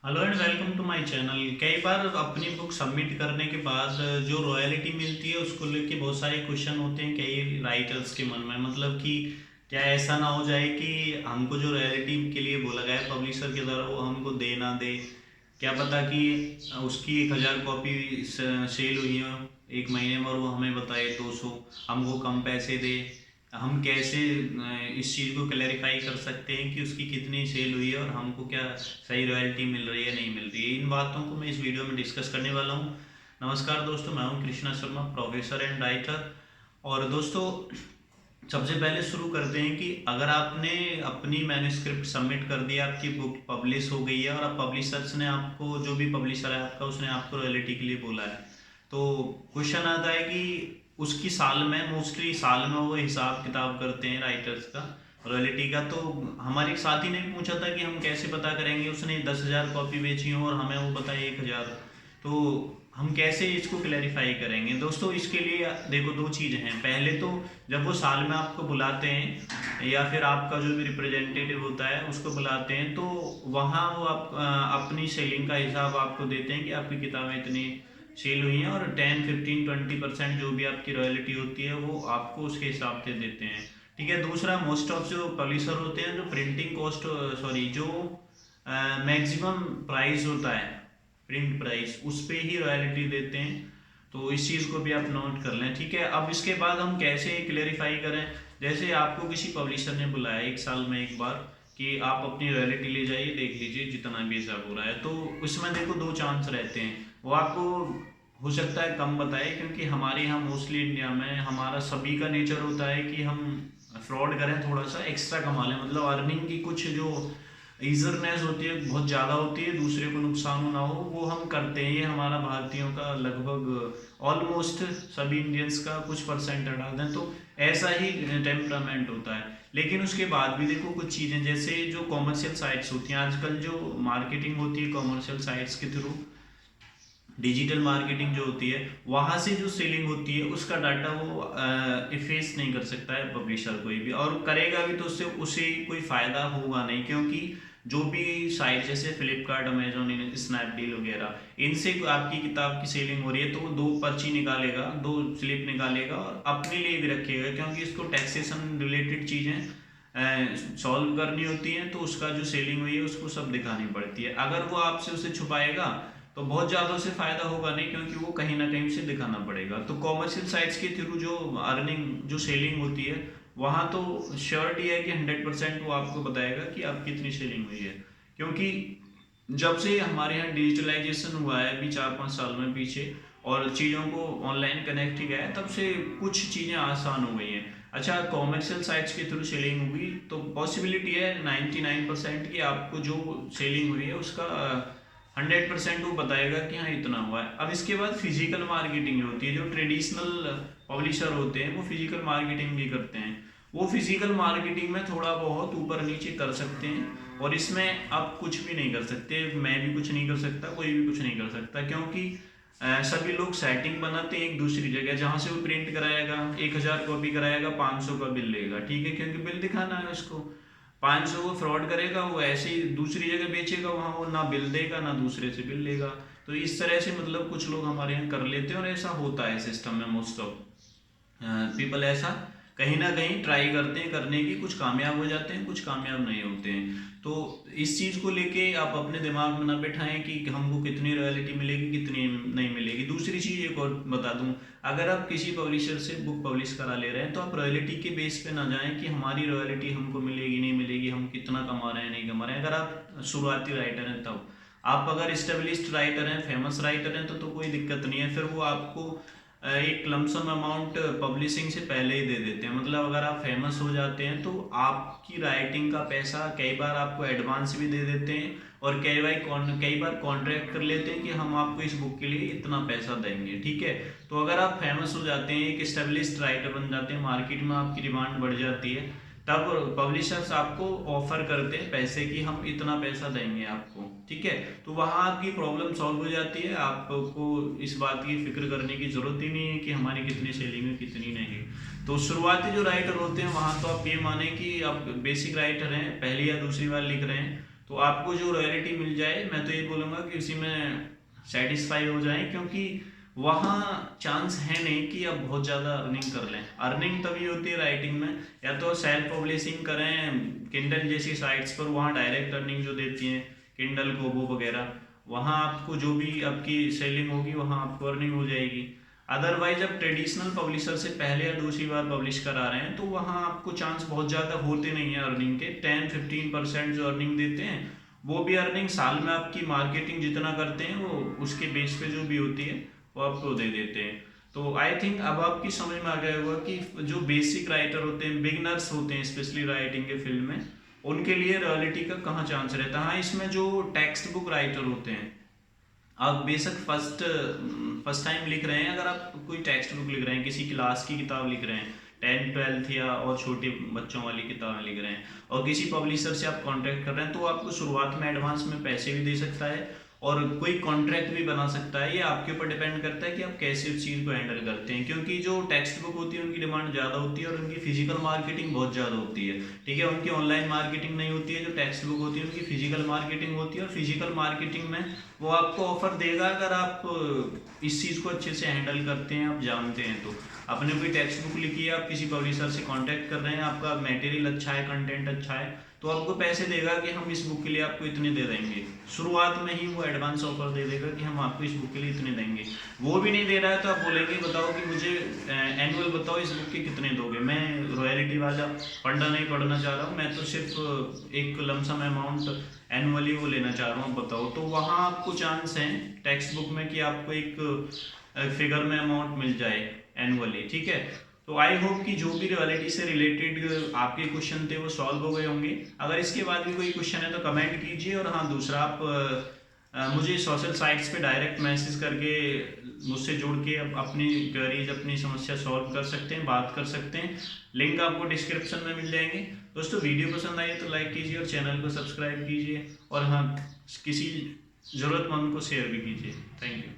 Hello and welcome to my channel. कई बार अपनी बुक सबमिट करने के बाद जो रॉयल्टी मिलती है उसको लेके बहुत सारे क्वेश्चन होते हैं कई राइटर्स के मन में। मतलब कि क्या ऐसा ना हो जाए कि हमको जो रॉयल्टी के लिए बोला गया है पब्लिशर के द्वारा वो हमको दे ना दे। क्या पता कि उसकी 1,000 कॉपी सेल हुई हो एक महीने में और वो हमें बताए 200, हमको कम पैसे दे। हम कैसे इस चीज़ को क्लैरिफाई कर सकते हैं कि उसकी कितनी सेल हुई है और हमको क्या सही रॉयल्टी मिल रही है नहीं मिल रही है। इन बातों को मैं इस वीडियो में डिस्कस करने वाला हूँ। नमस्कार दोस्तों, मैं हूँ Krishna Sharma, professor and writer. और दोस्तों, सबसे पहले शुरू करते हैं कि अगर आपने अपनी मैन्युस्क्रिप्ट सबमिट कर दिया, आपकी बुक पब्लिश हो गई है और अब पब्लिशर्स ने आपको, जो भी पब्लिशर है आपका, उसने आपको रॉयल्टी के लिए बोला है, तो क्वेश्चन आता है कि उसकी साल में, मोस्टली साल में वो हिसाब किताब करते हैं राइटर्स का रॉयल्टी का। तो हमारे एक साथी ने भी पूछा था कि हम कैसे पता करेंगे, उसने 10,000 कॉपी बेची हो और हमें वो बताए 1,000, तो हम कैसे इसको क्लैरिफाई करेंगे। दोस्तों, इसके लिए देखो दो चीज़ हैं। पहले तो जब वो साल में आपको बुलाते हैं या फिर आपका जो भी रिप्रेजेंटेटिव होता है उसको बुलाते हैं, तो वहाँ वो आप अपनी सेलिंग का हिसाब आपको देते हैं कि आपकी किताबें इतनी सेल हुई हैं और 10, 15, 20% जो भी आपकी रॉयल्टी होती है वो आपको उसके हिसाब से देते हैं। ठीक है। दूसरा, मोस्ट ऑफ जो पब्लिशर होते हैं, जो प्रिंटिंग कॉस्ट, सॉरी, जो मैक्सिमम प्राइस होता है, प्रिंट प्राइस, उस पे ही रॉयल्टी देते हैं। तो इस चीज़ को भी आप नोट कर लें। ठीक है। अब इसके बाद हम कैसे क्लेरिफाई करें। जैसे आपको किसी पब्लिशर ने बुलाया एक साल में एक बार कि आप अपनी रॉयल्टी ले जाइए, देख लीजिए जितना भी हिसाब हो रहा है, तो उसमें देखो दो चांस रहते हैं। वो आपको हो सकता है कम बताए, क्योंकि हमारे यहाँ मोस्टली इंडिया में हमारा सभी का नेचर होता है कि हम फ्रॉड करें, थोड़ा सा एक्स्ट्रा कमा लें। मतलब अर्निंग की कुछ जो ईजरनेस होती है बहुत ज़्यादा होती है, दूसरे को नुकसान ना हो, वो हम करते हैं। ये हमारा भारतीयों का लगभग ऑलमोस्ट सभी इंडियंस का कुछ परसेंट हटा दें तो ऐसा ही टेम्परामेंट होता है। लेकिन उसके बाद भी देखो कुछ चीज़ें, जैसे जो कॉमर्शियल साइट्स होती हैं, आजकल जो मार्केटिंग होती है कॉमर्शियल साइट्स के थ्रू, डिजिटल मार्केटिंग जो होती है, वहाँ से जो सेलिंग होती है उसका डाटा वो इफेस नहीं कर सकता है पब्लिशर कोई भी, और करेगा भी तो उससे उसे कोई फ़ायदा होगा नहीं। क्योंकि जो भी साइट जैसे फ्लिपकार्ट, अमेजोन, स्नैपडील वगैरह, इनसे आपकी किताब की सेलिंग हो रही है तो वो दो पर्ची निकालेगा, दो स्लिप निकालेगा और अपने लिए भी रखेगा, क्योंकि इसको टैक्सेशन रिलेटेड चीज़ें सॉल्व करनी होती हैं, तो उसका जो सेलिंग हुई है उसको सब दिखानी पड़ती है। अगर वो आपसे उसे छुपाएगा तो बहुत ज़्यादा उसे फ़ायदा होगा नहीं, क्योंकि वो कहीं ना कहीं से दिखाना पड़ेगा। तो कॉमर्शियल साइट्स के थ्रू जो अर्निंग, जो सेलिंग होती है, वहाँ तो श्योरिटी है कि 100% वो आपको बताएगा कि आप कितनी सेलिंग हुई है। क्योंकि जब से हमारे यहाँ डिजिटलाइजेशन हुआ है अभी 4-5 साल में पीछे, और चीज़ों को ऑनलाइन कनेक्ट किया है, तब से कुछ चीज़ें आसान हो गई हैं। अच्छा, कॉमर्शियल साइट्स के थ्रू सेलिंग होगी तो पॉसिबिलिटी है 99% की आपको जो सेलिंग हुई है उसका 100% वो बताएगा कि हाँ इतना हुआ है। अब इसके बाद फिजिकल मार्केटिंग जो होती है, जो ट्रेडिशनल पब्लिशर होते हैं वो फिजिकल मार्केटिंग भी करते हैं। वो फिजिकल मार्केटिंग में थोड़ा बहुत ऊपर नीचे कर सकते हैं, और इसमें आप कुछ भी नहीं कर सकते, मैं भी कुछ नहीं कर सकता, कोई भी कुछ नहीं कर सकता। क्योंकि सभी लोग सेटिंग बनाते हैं एक दूसरी जगह, जहाँ से वो प्रिंट कराएगा, 1,000 कॉपी कराएगा, 500 का बिल लेगा। ठीक है, क्योंकि बिल दिखाना है उसको। 500 वो फ्रॉड करेगा, वो ऐसे ही दूसरी जगह बेचेगा, वहाँ वो ना बिल देगा ना दूसरे से बिल लेगा। तो इस तरह से मतलब कुछ लोग हमारे यहाँ कर लेते हैं, और ऐसा होता है सिस्टम में। मोस्ट ऑफ पीपल ऐसा कहीं ना कहीं ट्राई करते हैं करने की, कुछ कामयाब हो जाते हैं, कुछ कामयाब नहीं होते हैं। तो इस चीज़ को लेके आप अपने दिमाग में ना बैठाएं कि हमको कितनी रॉयल्टी मिलेगी कितनी नहीं मिलेगी। दूसरी चीज़ एक और बता दूं, अगर आप किसी पब्लिशर से बुक पब्लिश करा ले रहे हैं तो आप रॉयल्टी के बेस पे ना जाएं कि हमारी रॉयल्टी हमको मिलेगी नहीं मिलेगी, हम कितना कमा रहे हैं नहीं कमा रहे हैं। अगर आप शुरुआती राइटर हैं तब, आप अगर स्टेब्लिश्ड राइटर हैं, फेमस राइटर हैं, तो कोई दिक्कत नहीं है। फिर वो आपको एक लमसम अमाउंट पब्लिशिंग से पहले ही दे देते हैं। मतलब अगर आप फेमस हो जाते हैं तो आपकी राइटिंग का पैसा कई बार आपको एडवांस भी दे देते हैं, और कई बार कॉन्ट्रैक्ट कर लेते हैं कि हम आपको इस बुक के लिए इतना पैसा देंगे। ठीक है। तो अगर आप फेमस हो जाते हैं, एक स्टेब्लिश्ड राइटर बन जाते हैं, मार्केट में आपकी डिमांड बढ़ जाती है, तब पब्लिशर्स आपको ऑफर करते हैं पैसे की, हम इतना पैसा देंगे आपको। ठीक है। तो वहाँ आपकी प्रॉब्लम सॉल्व हो जाती है, आपको इस बात की फिक्र करने की जरूरत ही नहीं है कि हमारी कितनी सेलिंग है कितनी नहीं। तो शुरुआती जो राइटर होते हैं वहाँ तो आप ये माने कि आप बेसिक राइटर हैं, पहली या दूसरी बार लिख रहे हैं, तो आपको जो रॉयल्टी मिल जाए, मैं तो ये बोलूँगा कि उसी में सेटिस्फाई हो जाएं, क्योंकि वहाँ चांस है नहीं कि आप बहुत ज़्यादा अर्निंग कर लें। अर्निंग तभी होती है राइटिंग में, या तो सेल्फ पब्लिशिंग करें किंडल जैसी साइट्स पर, वहाँ डायरेक्ट अर्निंग जो देती हैं, किंडल कोबो वगैरह, वहाँ आपको जो भी आपकी सेलिंग होगी वहाँ आपको अर्निंग हो जाएगी। अदरवाइज अब ट्रेडिशनल पब्लिशर से पहले या दूसरी बार पब्लिश करा रहे हैं तो वहाँ आपको चांस बहुत ज़्यादा होते नहीं है अर्निंग के। 10-15% जो अर्निंग देते हैं, वो भी अर्निंग साल में आपकी मार्केटिंग जितना करते हैं वो उसके बेस पे जो भी होती है वो आपको दे देते हैं। तो आई थिंक अब आपकी समझ में आ गया होगा कि जो बेसिक राइटर होते हैं, बिगनर्स होते हैं स्पेशली राइटिंग के फील्ड में, उनके लिए रॉयल्टी का कहाँ चांस रहता है। हाँ, इसमें जो टेक्स्ट बुक राइटर होते हैं, आप बेशक फर्स्ट टाइम लिख रहे हैं, अगर आप कोई टेक्स्ट बुक लिख रहे हैं, किसी क्लास की किताब लिख रहे हैं, 10th-12th या और छोटे बच्चों वाली किताबें लिख रहे हैं, और किसी पब्लिशर से आप कांटेक्ट कर रहे हैं, तो आपको शुरुआत में एडवांस में पैसे भी दे सकता है और कोई कॉन्ट्रैक्ट भी बना सकता है। ये आपके ऊपर डिपेंड करता है कि आप कैसे उस चीज़ को हैंडल करते हैं, क्योंकि जो टेक्स्ट बुक होती है उनकी डिमांड ज़्यादा होती है और उनकी फिजिकल मार्केटिंग बहुत ज़्यादा होती है। ठीक है, उनकी ऑनलाइन मार्केटिंग नहीं होती है। जो टेक्स्ट बुक होती है उनकी फिजिकल मार्केटिंग होती है, और फिजिकल मार्केटिंग में वो आपको ऑफर देगा अगर आप इस चीज़ को अच्छे से हैंडल करते हैं, आप जानते हैं तो। आपने कोई टेक्स्ट बुक लिखी है, आप किसी पब्लिशर से कांटेक्ट कर रहे हैं, आपका मटेरियल अच्छा है, कंटेंट अच्छा है, तो आपको पैसे देगा कि हम इस बुक के लिए आपको इतने दे देंगे। शुरुआत में ही वो एडवांस ऑफर दे देगा कि हम आपको इस बुक के लिए इतने देंगे। वो भी नहीं दे रहा है तो आप बोलेंगे बताओ कि मुझे एनुअल बताओ इस बुक के कितने दोगे, मैं रॉयल्टी वाला फंडा नहीं पढ़ना चाह रहा हूँ, मैं तो सिर्फ एक लमसम अमाउंट एनुअली वो लेना चाह रहा हूँ, बताओ। तो वहाँ आपको चांस है टेक्स्ट बुक में कि आपको एक फिगर में अमाउंट मिल जाए एनुअली। ठीक है, तो आई होप कि जो भी रॉयल्टी से रिलेटेड आपके क्वेश्चन थे वो सॉल्व हो गए होंगे। अगर इसके बाद भी कोई क्वेश्चन है तो कमेंट कीजिए, और हाँ, दूसरा आप मुझे सोशल साइट्स पे डायरेक्ट मैसेज करके मुझसे जुड़ के अपनी क्वेरीज, अपनी समस्या सॉल्व कर सकते हैं, बात कर सकते हैं। लिंक आपको डिस्क्रिप्शन में मिल जाएंगे। दोस्तों, वीडियो पसंद आई तो लाइक कीजिए और चैनल को सब्सक्राइब कीजिए, और हाँ, किसी ज़रूरतमंद को शेयर भी कीजिए। Thank you.